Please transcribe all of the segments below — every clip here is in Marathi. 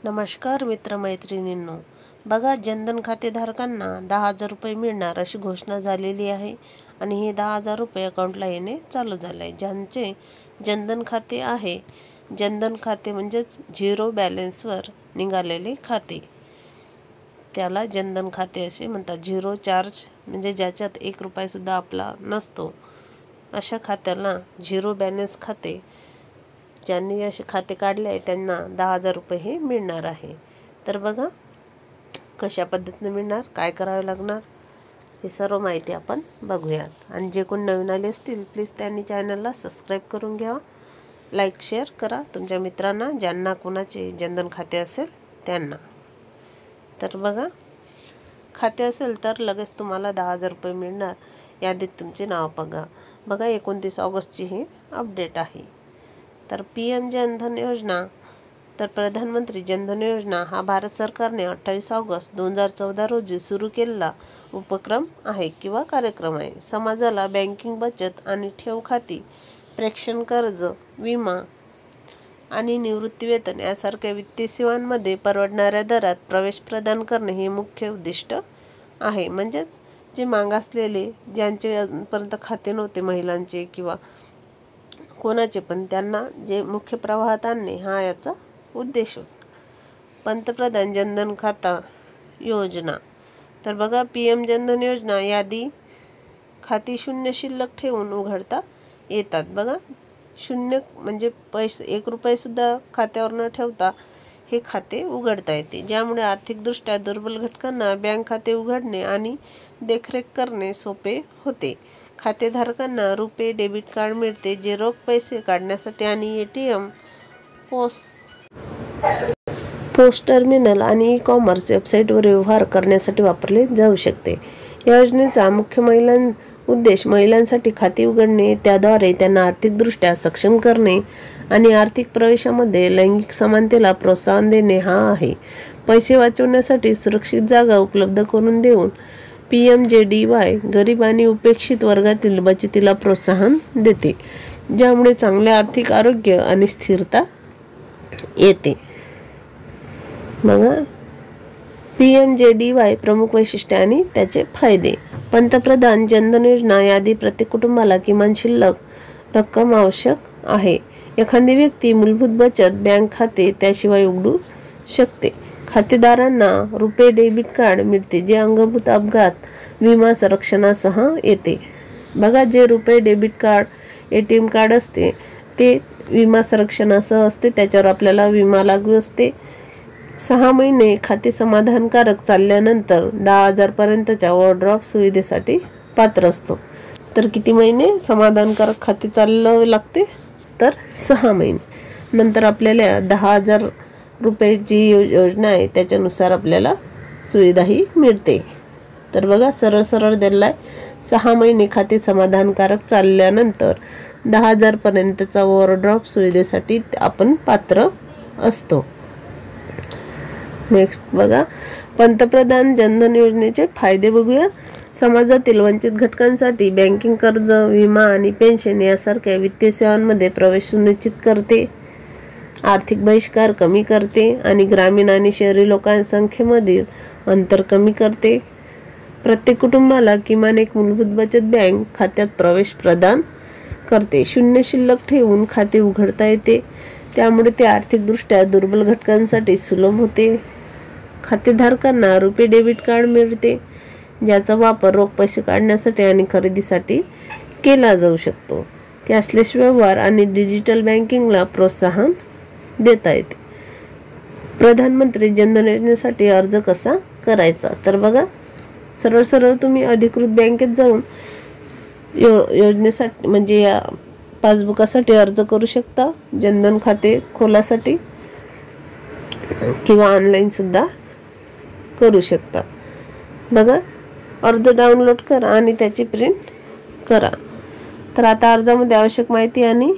नमस्कार मित्रमैत्रिणींनो, बघा जनधन खातेधारकांना 10,000 रुपये मिळणार अशी घोषणा झालेली आहे आणि हे 10,000 रुपये अकाउंटला येणे चालू झाले आहे. ज्यांचे जनधन खाते आहे, जनधन खाते म्हणजेच झिरो बॅलन्सवर निघालेले खाते, त्याला जनधन खाते असे म्हणतात. झिरो चार्ज म्हणजे ज्याच्यात 1 रुपयासुद्धा आपला नसतो, अशा खात्याला झिरो बॅलन्स खाते. ज्यांनी असे खाते काढले आहे त्यांना 10,000 रुपये हे मिळणार आहे. तर बघा कशा पद्धतीने मिळणार, काय करावे लागणार, हे सर्व माहिती आपण बघूयात. आणि जे कोण नवीन आले असतील प्लीज त्यांनी चॅनलला सबस्क्राईब करून घ्या, लाईक शेअर करा तुमच्या मित्रांना, ज्यांना कोणाचे जनधन खाते असेल त्यांना. तर बघा खाते असेल तर लगेच तुम्हाला 10,000 रुपये मिळणार. यादीत तुमचे नाव बघा 29 ऑगस्टची ही अपडेट आहे. तर PM जनधन योजना, तर प्रधानमंत्री जनधन योजना हा भारत सरकारने 28 ऑगस्ट 2014 रोजी सुरू केलेला उपक्रम आहे किंवा कार्यक्रम आहे. समाजाला बँकिंग, बचत आणि ठेव खाती, प्रेषण कर्ज, विमा आणि निवृत्तीवेतन यासारख्या वित्तीय सेवांमध्ये परवडणाऱ्या दरात प्रवेश प्रदान करणे हे मुख्य उद्दिष्ट आहे. म्हणजेच जे मागासलेले, ज्यांच्यापर्यंत खाते नव्हते, महिलांचे किंवा कोणाचे पण, त्यांना जे मुख्य प्रवाहात आणणे हा याचा उद्देश होता. पंतप्रधान जनधन खाता योजना, तर बघा PM जनधन योजना यादी खाती शून्य शिल्लक ठेवून उघडता येतात. बघा शून्य म्हणजे पैसे 1 रुपयासुद्धा खात्यावर न ठेवता हे खाते उघडता येते, ज्यामुळे आर्थिकदृष्ट्या दुर्बल घटकांना बँक खाते उघडणे आणि देखरेख करणे सोपे होते. खातेधारकांना रुपे डेबिट कार्ड मिळते, जे रोख पैसे काढण्यासाठी आणि ATM, पोस्ट टर्मिनल आणि ई-कॉमर्स वेबसाईटवर व्यवहार करण्यासाठी वापरले जाऊ शकते. या योजनेचा मुख्य उद्देश महिलांसाठी खाते उघडणे, त्याद्वारे त्यांना आर्थिकदृष्ट्या सक्षम करणे आणि आर्थिक प्रवेशामध्ये लैंगिक समानतेला प्रोत्साहन देणे हा आहे. पैसे वाचवण्यासाठी सुरक्षित जागा उपलब्ध करून देऊन PMJDY गरीब आणि उपेक्षित वर्गातील बचतीला प्रोत्साहन देते, ज्यामुळे चांगले आर्थिक आरोग्य आणि स्थिरता येते. बघा PMJDY प्रमुख वैशिष्ट्ये आणि त्याचे फायदे. पंतप्रधान जनधन योजना यादी प्रत्येक कुटुंबाला किमान शिल्लक रक्कम आवश्यक आहे. एखादी व्यक्ती मूलभूत बचत बँक खाते त्याशिवाय उघडू शकते. खातेदारांना रुपे डेबिट कार्ड मिळते, जे अंगभूत अपघात विमा संरक्षणासह येते. बघा जे रुपे डेबिट कार्ड, ATM कार्ड असते ते विमा संरक्षणासह असते, त्याच्यावर आपल्याला विमा लागू असते. 6 महिने खाते समाधानकारक चालल्यानंतर 10,000 पर्यंतच्या ओव्हरड्राफ्ट सुविधेसाठी पात्र असतो. तर किती महिने समाधानकारक खाते चाललं लागते, तर 6 महिने. नंतर आपल्याला 10,000 रुपयाची योजना आहे, त्याच्यानुसार आपल्याला सुविधाही मिळते. तर बघा सरळ दिला आहे. 6 महिने खाते समाधानकारक चालल्यानंतर 10,000 पर्यंतचा ओव्हरड्राफ्ट सुविधेसाठी आपण पात्र असतो. नेक्स्ट बघा पंतप्रधान जनधन योजनेचे फायदे बघूया. समाजातील वंचित घटकांसाठी बँकिंग, कर्ज, विमा आणि पेन्शन यासारख्या वित्तीय सेवांमध्ये प्रवेश सुनिश्चित करते. आर्थिक बहिष्कार कमी करते आणि ग्रामीण आणि शहरी लोकसंख्येमधील अंतर कमी करते. प्रत्येक कुटुंबाला किमान एक मूलभूत बचत बँक खात्यात प्रवेश प्रदान करते. शून्य शिल्लक ठेवून खाते उघडता येते, त्यामुळे ते आर्थिकदृष्ट्या दुर्बल घटकांसाठी सुलभ होते. खातेधारकांना रुपे डेबिट कार्ड मिळते, ज्याचा वापर रोख पैसे काढण्यासाठी आणि खरेदीसाठी केला जाऊ शकतो. कॅशलेस व्यवहार आणि डिजिटल बँकिंगला प्रोत्साहन देता येते. प्रधानमंत्री जनधन योजनेसाठी अर्ज कसा करायचा, तर बघा सरळ तुम्ही अधिकृत बँकेत जाऊन योजनेसाठी म्हणजे या पासबुकासाठी अर्ज करू शकता, जनधन खाते खोलासाठी, किंवा ऑनलाईन सुद्धा करू शकता. बघा अर्ज डाउनलोड करा आणि त्याची प्रिंट करा. तर आता अर्जामध्ये आवश्यक माहिती आणि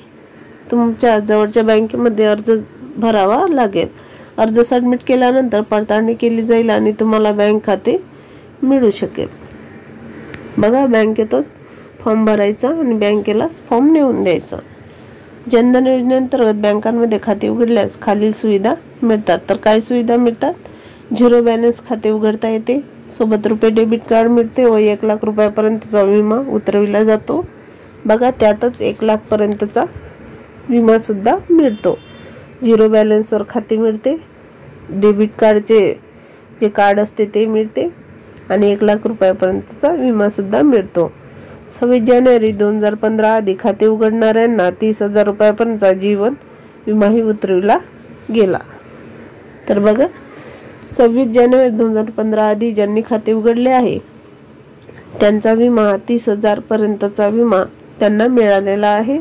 तुमच्या जवळच्या बँकेमध्ये अर्ज भरावा लागेल. अर्ज सबमिट केल्यानंतर पडताळणी केली जाईल आणि तुम्हाला बँक खाते मिळू शकेल. बघा बँकेतच फॉर्म भरायचा आणि बँकेला फॉर्म नेऊन द्यायचा. जनधन योजनेअंतर्गत बँकांमध्ये खाते उघडल्यास खालील सुविधा मिळतात. तर काय सुविधा मिळतात? 0 बॅलन्स खाते उघडता येते, सोबत रुपये डेबिट कार्ड मिळते व 1 लाख रुपयापर्यंतचा विमा उतरविला जातो. बघा, त्यातच 1 लाख पर्यंतचा विमा सुद्धा मिळतो. 0 बॅलन्सवर खाते मिळते, डेबिट कार्डचे जे कार्ड असते ते मिळते आणि 1 लाख रुपयापर्यंतचा विमा सुद्धा मिळतो. 26 जानेवारी 2015 आधी खाते उघडणाऱ्यांना 30,000 रुपयापर्यंतचा जीवन विमाही उतरविला गेला. तर बघा, 26 जानेवारी 2015 आधी ज्यांनी खाते उघडले आहे त्यांचा विमा 30,000 पर्यंतचा विमा त्यांना मिळालेला आहे.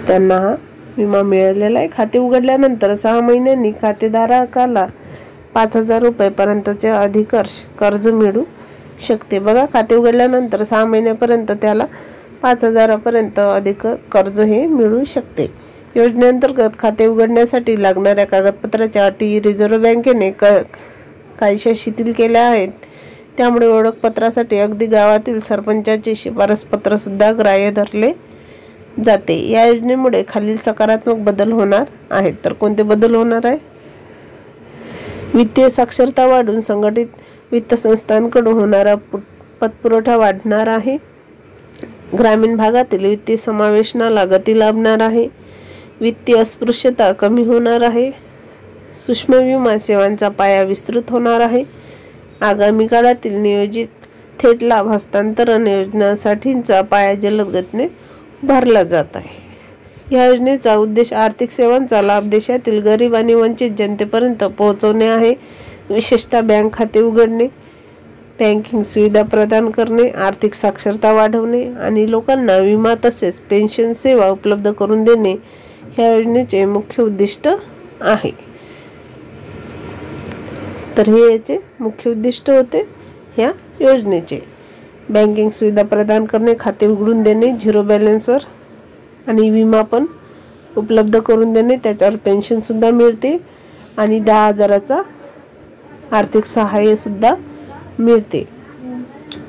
त्यांना हा विमा मिळालेला आहे. खाते उघडल्यानंतर 6 महिन्यांनी खातेधारकाला 5,000 रुपयापर्यंतचे अधिकर्ष कर्ज मिळू शकते. बघा, खाते उघडल्यानंतर 6 महिन्यापर्यंत त्याला 5,000 पर्यंत अधिक कर्ज हे मिळू शकते. योजनेअंतर्गत खाते उघडण्यासाठी लागणाऱ्या कागदपत्राच्या अटी रिझर्व्ह बँकेने काहीशा शिथिल केल्या आहेत. त्यामुळे ओळखपत्रासाठी अगदी गावातील सरपंचाचे शिफारस पत्र सुद्धा ग्राह्य धरले जाते. या योजनेमुळे खालील सकारात्मक बदल होणार आहेत. तर कोणते बदल होणार आहे? वित्तीय साक्षरता वाढून संघटित वित्त संस्थांकडून होणारा पतपुरवठा वाढणार आहे. ग्रामीण भागातील वित्तीय समावेशनाला गती लाभणार आहे. वित्तीय अस्पृश्यता कमी होणार आहे. सूक्ष्म विमा सेवांचा पाया विस्तृत होणार आहे. आगामी काळातील नियोजित थेट लाभ हस्तांतरण योजनांसाठीचा पाया जलद गतीने भरला जात आहे. या योजनेचा उद्देश आर्थिक सेवांचा लाभ देशातील गरीब आणि वंचित जनतेपर्यंत पोहोचवणे आहे. विशेषतः बँक खाते उघडणे, बँकिंग सुविधा प्रदान करणे, आर्थिक साक्षरता वाढवणे आणि लोकांना विमा तसेच पेन्शन सेवा उपलब्ध करून देणे ह्या योजनेचे मुख्य उद्दिष्ट आहे. तर हे याचे मुख्य उद्दिष्ट होते ह्या योजनेचे. बँकिंग सुविधा प्रदान करणे, खाते उघडून देणे 0 बॅलन्सवर आणि विमा पण उपलब्ध करून देणे, त्याच्यावर पेन्शन सुद्धा मिळते आणि 10,000चा आर्थिक सहाय्य सुद्धा मिळते.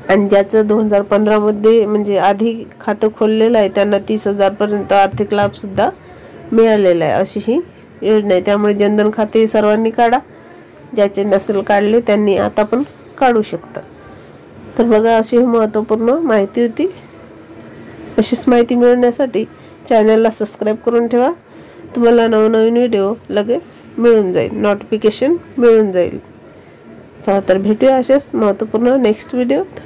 आणि ज्याचं 2015 मध्ये म्हणजे आधी खातं खोललेलं आहे त्यांना 30,000 पर्यंत आर्थिक लाभ सुद्धा मिळालेला आहे. अशी ही योजना आहे. त्यामुळे जनधन खाते सर्वांनी काढा. ज्याचे नसेल काढले त्यांनी आता पण काढू शकता. तर बघा, अशी महत्त्वपूर्ण माहिती होती. अशीच माहिती मिळवण्यासाठी चॅनलला सबस्क्राईब करून ठेवा. तुम्हाला नवनवीन व्हिडिओ लगेच मिळून जाईल, नोटिफिकेशन मिळून जाईल. चला तर भेटूया अशाच महत्त्वपूर्ण नेक्स्ट व्हिडिओत.